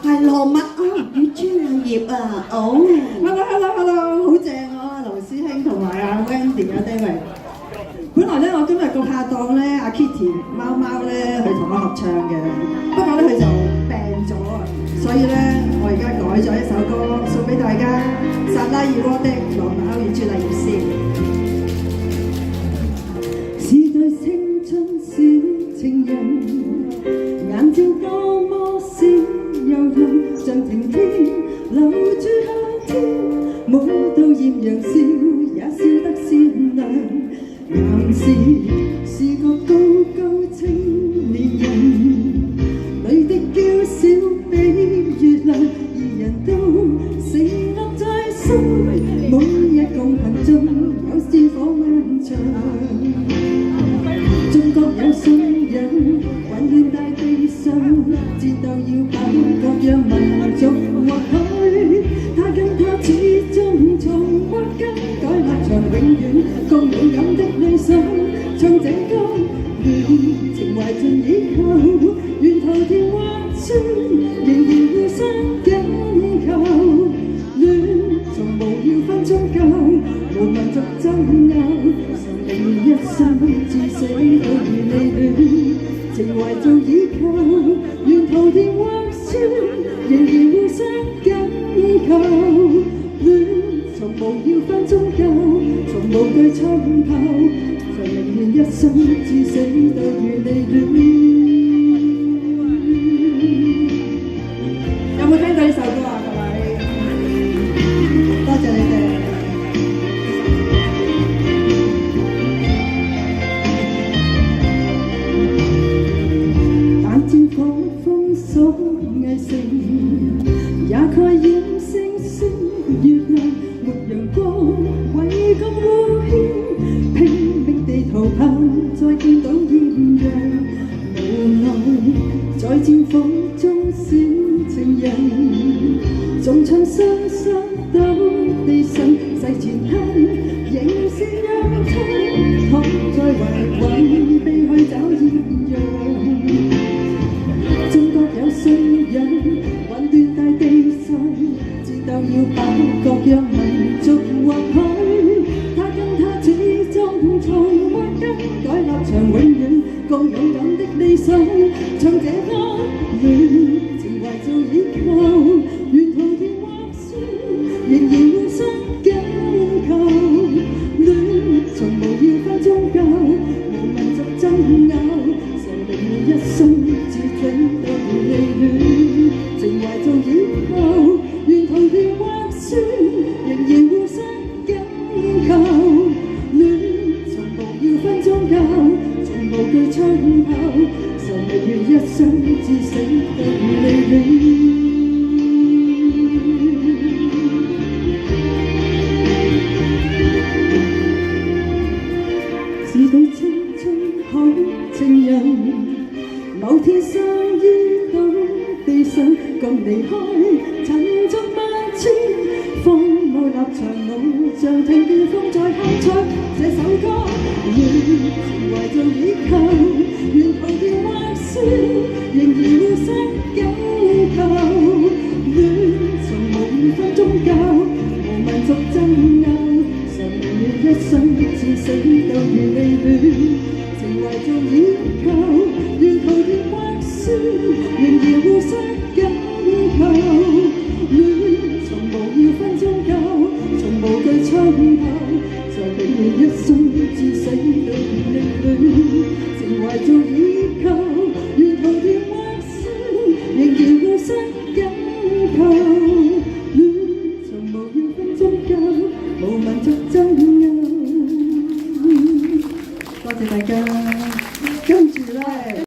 係羅密歐與朱麗葉啊！哦 Hello，好正啊！劉師兄同埋阿 Wendy 啊 David。本來咧，我今日個拍檔咧，阿 Kitty 貓貓咧，佢同我合唱嘅，不過咧佢就病咗啊，所以咧我而家改咗一首歌送俾大家，薩拉熱窩的羅密歐與朱麗葉先。是對青春小情人，眼睛多麼閃又亮，像晴天留住夏天，舞到豔陽笑，也笑得善良。男士是個高高青年人，女的嬌小比月亮，二人都承諾在心，每日共行進有戰火漫長。中國有信仰，混亂大地上，戰鬥要把各樣民族或許，他跟他始終從不更改立場，永遠共勇敢的理想，唱這歌，戀情懷盡以後，沿途電話村仍然互相緊扣，戀從無要分宗教，無民族爭拗，神靈一生至死都如離戀，情懷做依靠，沿途電話村仍然互相緊扣，戀從無要分宗教，從無懼槍炮，神寧願一生至死都如離戀。有冇聽過呢首歌啊？各位，多謝你哋。但戰火封鎖藝城，也蓋掩星星月亮，沒陽光為共呼牽，拼命地逃跑，再見到豔陽，無奈在戰火中小情人，縱唱雙雙到地上，世前刻仍是讓他躺在懷懷，悲去找豔陽。中國有信仰，混亂大地上，戰鬥要把各樣民族或許，他跟他始終從不更改立場，永遠共勇敢的理想，唱這歌，戀情懷做依靠，沿途電話線仍然互相緊扣，戀從無要分宗教，無民族爭拗，神寧願一生至死都如離戀，情懷做依靠，沿途電話線仍然互相緊扣，戀從無要分宗教，從無懼槍炮，神寧願一生至死都如離戀。是對青春好情人，某天相依到地上，共離開塵俗萬千，荒謬立場路上，聽見風在哼唱這首歌，戀情懷做依靠，沿途電話線仍然互相緊扣，戀從無分宗教，無民族爭拗，神寧願一生至死都如離戀，情懷做依靠，沿途電話線仍然互相緊扣，戀從無要分宗教，從無懼槍炮，神寧願一生至死都如離戀，情懷做依靠，沿途電話線仍然互相緊扣，戀從無要分宗教，無民族爭拗。多謝大家。